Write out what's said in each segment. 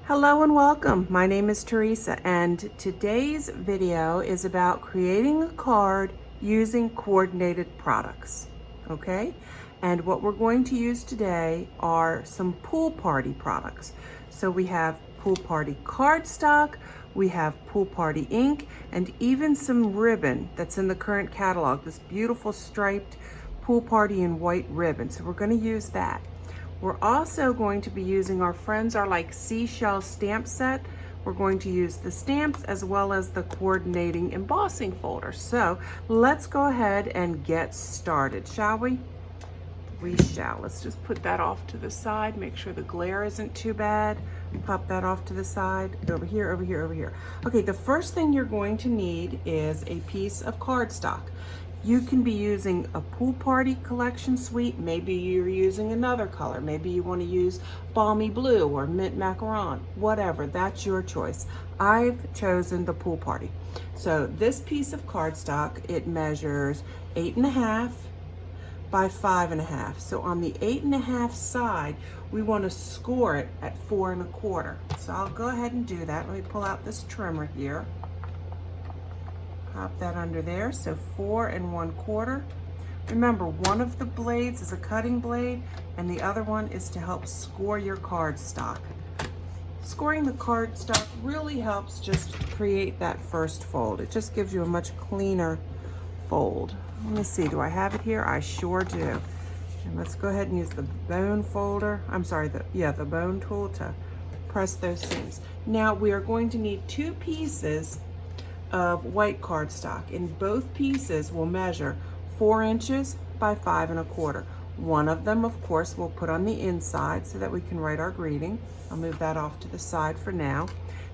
Hello and welcome. My name is Teresa and today's video is about creating a card using coordinated products, okay? And what we're going to use today are some pool party products. So we have pool party cardstock, we have pool party ink, and even some ribbon that's in the current catalog, this beautiful striped pool party in white ribbon. So we're going to use that. We're also going to be using our Friends Are Like Seashells stamp set. We're going to use the stamps as well as the coordinating embossing folder. So let's go ahead and get started, shall we? We shall. Let's just put that off to the side, make sure the glare isn't too bad. Pop that off to the side, over here, over here, over here. Okay, the first thing you're going to need is a piece of cardstock. You can be using a pool party collection suite. Maybe you're using another color. Maybe you want to use balmy blue or mint macaron, whatever, that's your choice. I've chosen the pool party. So this piece of cardstock, it measures 8.5 by 5.5. So on the 8.5 side, we want to score it at 4.25. So I'll go ahead and do that. Let me pull out this trimmer here. Pop that under there, so 4.25. Remember, one of the blades is a cutting blade and the other one is to help score your cardstock. Scoring the cardstock really helps just create that first fold. It just gives you a much cleaner fold. Let me see, do I have it here? I sure do. And let's go ahead and use the bone folder. I'm sorry, the bone tool to press those seams. Now we are going to need 2 pieces of white cardstock, and both pieces will measure 4 inches by 5.25. One of them, of course, we'll put on the inside so that we can write our greeting. I'll move that off to the side for now.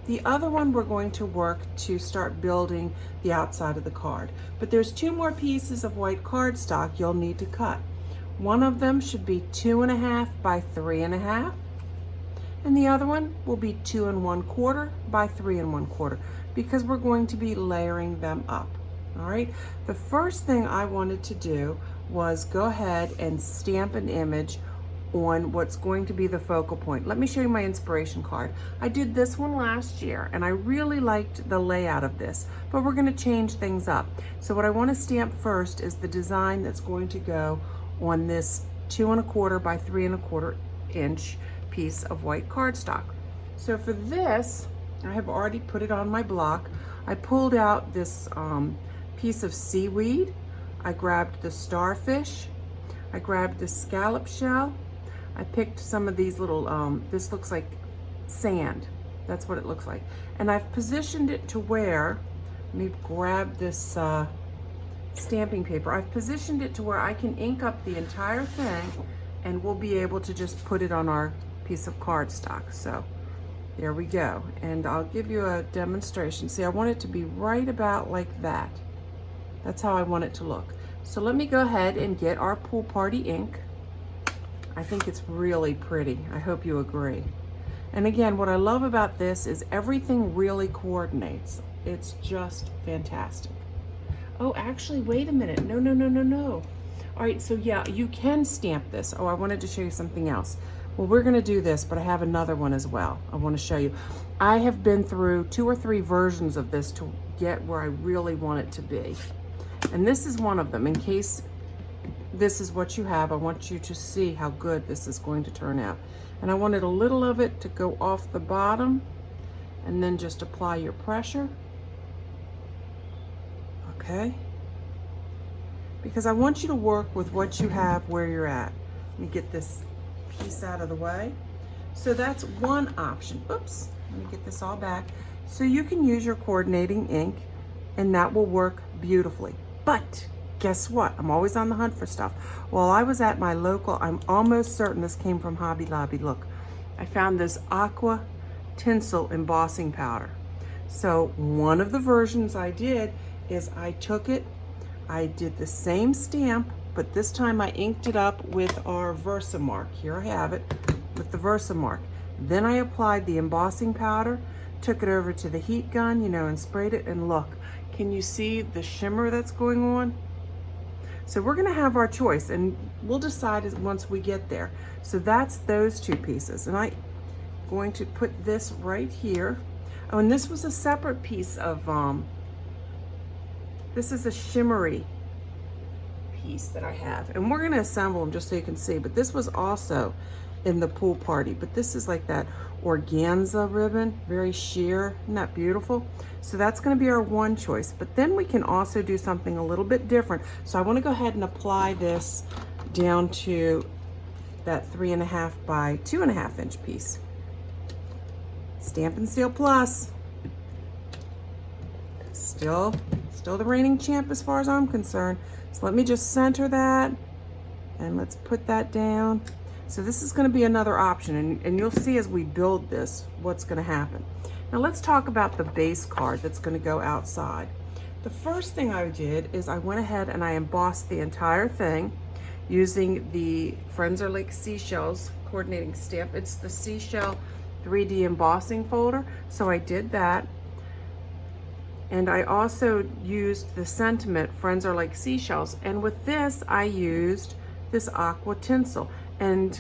The other one we're going to work to start building the outside of the card. But there's 2 more pieces of white cardstock you'll need to cut. One of them should be 2.5 by 3.5. And the other one will be 2.25 by 3.25 because we're going to be layering them up. All right, the first thing I wanted to do was go ahead and stamp an image on what's going to be the focal point. Let me show you my inspiration card. I did this one last year and I really liked the layout of this, but we're going to change things up. So what I want to stamp first is the design that's going to go on this 2.25 by 3.25 inch piece of white cardstock. So for this, I have already put it on my block. I pulled out this piece of seaweed. I grabbed the starfish. I grabbed the scallop shell. I picked some of these little, this looks like sand. That's what it looks like. And I've positioned it to where, let me grab this stamping paper. I've positioned it to where I can ink up the entire thing and we'll be able to just put it on our piece of cardstock. So there we go. And I'll give you a demonstration. See, I want it to be right about like that. That's how I want it to look. So let me go ahead and get our pool party ink. I think it's really pretty. I hope you agree. And again, what I love about this is everything really coordinates. It's just fantastic. Oh, actually, wait a minute. No, no, no, no, no. All right, so yeah, you can stamp this. Oh, I wanted to show you something else. Well, we're gonna do this, but I have another one as well I wanna show you. I have been through 2 or 3 versions of this to get where I really want it to be. And this is one of them. In case this is what you have, I want you to see how good this is going to turn out. And I wanted a little of it to go off the bottom and then just apply your pressure. Okay? Because I want you to work with what you have where you're at. Let me get this piece out of the way. So that's one option. Oops, let me get this all back. So you can use your coordinating ink and that will work beautifully. But guess what? I'm always on the hunt for stuff. While I was at my local, I'm almost certain this came from Hobby Lobby. Look, I found this aqua tinsel embossing powder. So one of the versions I did is I took it, I did the same stamp, but this time I inked it up with our Versamark. Here I have it with the Versamark. Then I applied the embossing powder, took it over to the heat gun, you know, and sprayed it, and look, can you see the shimmer that's going on? So we're gonna have our choice and we'll decide once we get there. So that's those 2 pieces. And going to put this right here. Oh, and this was a separate piece of, this is a shimmery piece that I have. And we're gonna assemble them just so you can see, but this was also in the pool party. But this is like that organza ribbon, very sheer, isn't that beautiful? So that's gonna be our one choice. But then we can also do something a little bit different. So I wanna go ahead and apply this down to that 3.5 by 2.5 inch piece. Stampin' Seal Plus. Still the reigning champ as far as I'm concerned. So let me just center that and let's put that down. So this is gonna be another option, and you'll see as we build this what's gonna happen. Now let's talk about the base card that's gonna go outside. The first thing I did is I went ahead and I embossed the entire thing using the Friends Are Like Seashells coordinating stamp. It's the Seashell 3D embossing folder. So I did that. And I also used the sentiment, Friends Are Like Seashells. And with this, I used this aqua tinsel. And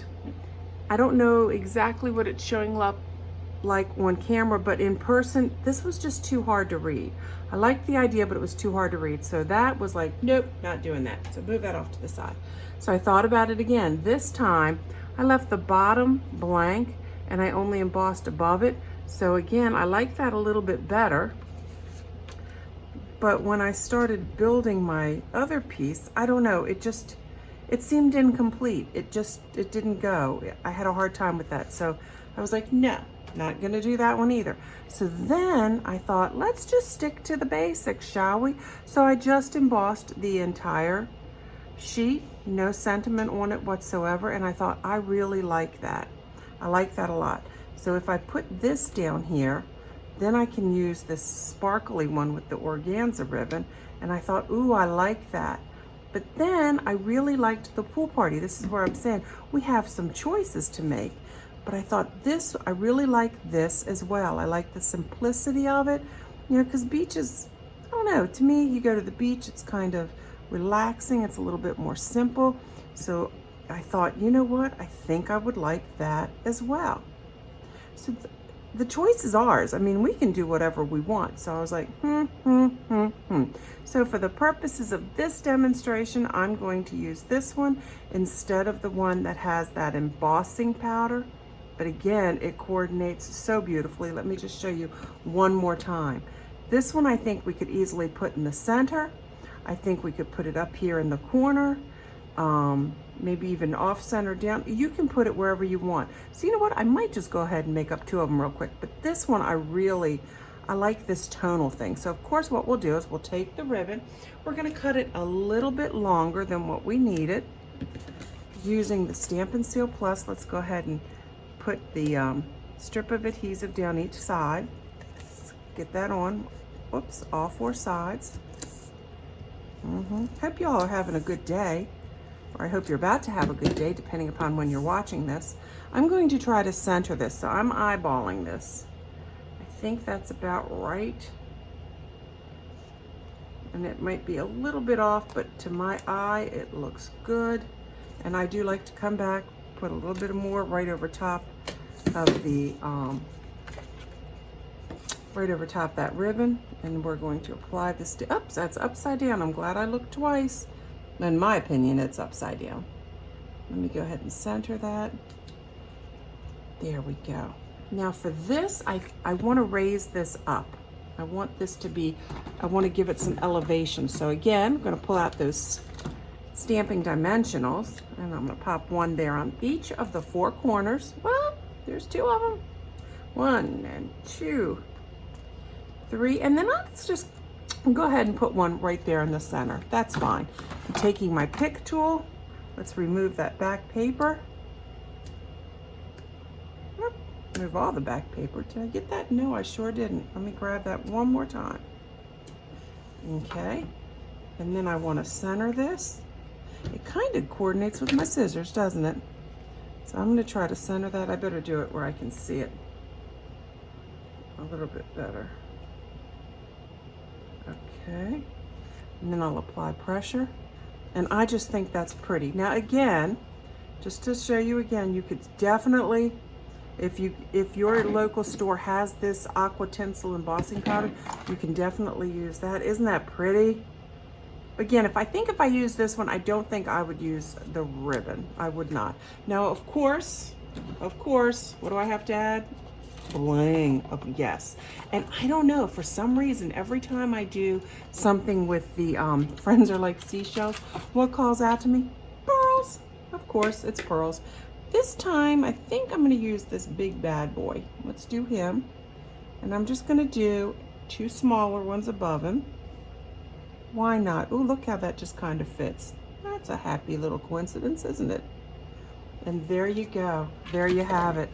I don't know exactly what it's showing up like on camera, but in person, this was just too hard to read. I liked the idea, but it was too hard to read. So that was like, nope, not doing that. So move that off to the side. So I thought about it again. This time, I left the bottom blank and I only embossed above it. So again, I like that a little bit better. But when I started building my other piece, I don't know, it seemed incomplete. It didn't go. I had a hard time with that. So I was like, no, not gonna do that one either. So then I thought, let's just stick to the basics, shall we? So I just embossed the entire sheet, no sentiment on it whatsoever. And I thought, I really like that. I like that a lot. So if I put this down here, then I can use this sparkly one with the organza ribbon. And I thought, ooh, I like that. But then I really liked the pool party. This is where I'm saying we have some choices to make. But I thought this, I really like this as well. I like the simplicity of it. You know, because beaches, I don't know, to me, you go to the beach, it's kind of relaxing. It's a little bit more simple. So I thought, you know what? I think I would like that as well. So the choice is ours. I mean, we can do whatever we want. So I was like, So for the purposes of this demonstration, I'm going to use this one instead of the one that has that embossing powder. But again, it coordinates so beautifully. Let me just show you one more time. This one I think we could easily put in the center. I think we could put it up here in the corner. Maybe even off center down. You can put it wherever you want. So you know what? I might just go ahead and make up two of them real quick. But this one, I like this tonal thing. So of course what we'll do is we'll take the ribbon. We're gonna cut it a little bit longer than what we needed. Using the Stampin' Seal Plus, let's go ahead and put the strip of adhesive down each side. Let's get that on. Whoops, all 4 sides. Hope y'all are having a good day. Or I hope you're about to have a good day, depending upon when you're watching this. I'm going to try to center this, so I'm eyeballing this. I think that's about right. And it might be a little bit off, but to my eye, it looks good. And I do like to come back, put a little bit more right over top of the, right over top that ribbon. And we're going to apply this to, oops, that's upside down. I'm glad I looked twice. In my opinion, it's upside down. Let me go ahead and center that. There we go. Now for this, I want to raise this up. I want this to be, I want to give it some elevation. So again, I'm going to pull out those stamping dimensionals, and I'm going to pop one there on each of the 4 corners. Well, there's 2 of them. 1 and 2, 3, and then let's just go ahead and put one right there in the center. That's fine. I'm taking my pick tool. Let's remove that back paper. Remove all the back paper. Did I get that? No, I sure didn't. Let me grab that one more time. Okay. And then I want to center this. It kind of coordinates with my scissors, doesn't it? So I'm going to try to center that. I better do it where I can see it a little bit better. Okay, and then I'll apply pressure. And I just think that's pretty. Now again, just to show you again, you could definitely If your local store has this aqua tinsel embossing powder, you can definitely use that. Isn't that pretty? Again, if I use this one, I don't think I would use the ribbon. I would not. Now, of course, what do I have to add? Bling. Oh, yes. And I don't know, for some reason, every time I do something with the Friends Are Like Seashells, what calls out to me? Pearls. Of course, it's pearls. This time, I think I'm going to use this big bad boy. Let's do him. And I'm just going to do 2 smaller ones above him. Why not? Ooh, look how that just kind of fits. That's a happy little coincidence, isn't it? And there you go. There you have it.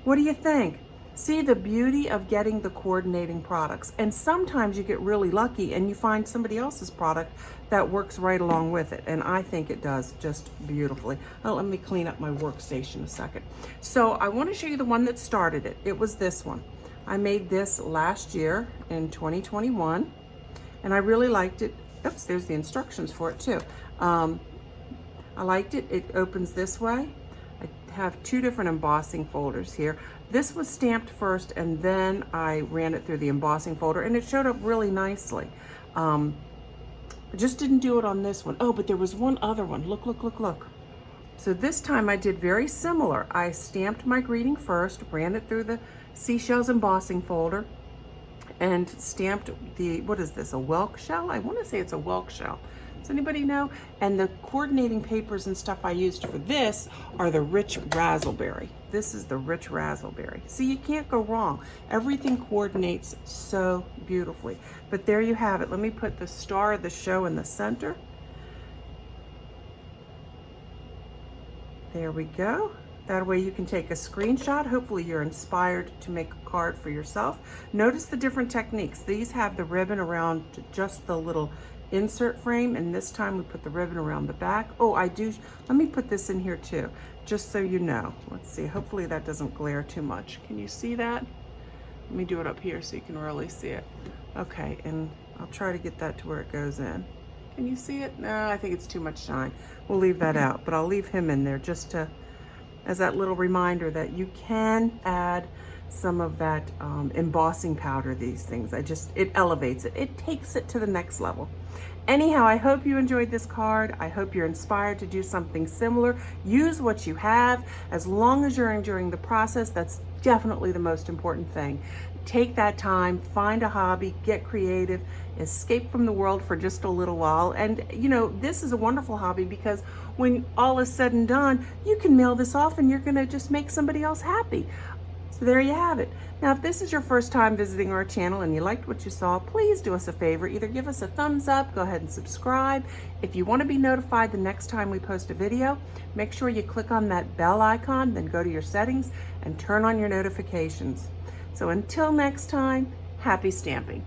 What do you think? See the beauty of getting the coordinating products. And sometimes you get really lucky and you find somebody else's product that works right along with it. And I think it does just beautifully. Oh, let me clean up my workstation a second. So I want to show you the one that started it. It was this one. I made this last year in 2021 and I really liked it. Oops, there's the instructions for it too. I liked it. It opens this way. I have 2 different embossing folders here. This was stamped first and then I ran it through the embossing folder and it showed up really nicely. I just didn't do it on this one. Oh, but there was one other one. Look, look, look, look. So this time I did very similar. I stamped my greeting first, ran it through the Seashells embossing folder, and stamped the, what is this, a whelk shell? I want to say it's a whelk shell. Does anybody know? And the coordinating papers and stuff I used for this are the rich razzleberry. This is the rich razzleberry. See, you can't go wrong. Everything coordinates so beautifully. But there you have it. Let me put the star of the show in the center. There we go. That way you can take a screenshot. Hopefully you're inspired to make a card for yourself. Notice the different techniques. These have the ribbon around just the little insert frame, and this time we put the ribbon around the back. Oh, let me put this in here too, just so you know. Let's see, hopefully that doesn't glare too much. Can you see that? Let me do it up here so you can really see it. Okay, and I'll try to get that to where it goes in. Can you see it? No, I think it's too much shine. We'll leave that out, but I'll leave him in there just to, as that little reminder that you can add some of that embossing powder, these things. It elevates it. It takes it to the next level. Anyhow, I hope you enjoyed this card. I hope you're inspired to do something similar. Use what you have. As long as you're enjoying the process, that's definitely the most important thing. Take that time, find a hobby, get creative, escape from the world for just a little while. And you know, this is a wonderful hobby because when all is said and done, you can mail this off and you're gonna just make somebody else happy. So there you have it. Now, if this is your first time visiting our channel and you liked what you saw, please do us a favor. Either give us a thumbs up, go ahead and subscribe. If you want to be notified the next time we post a video, make sure you click on that bell icon, then go to your settings and turn on your notifications. So until next time, happy stamping.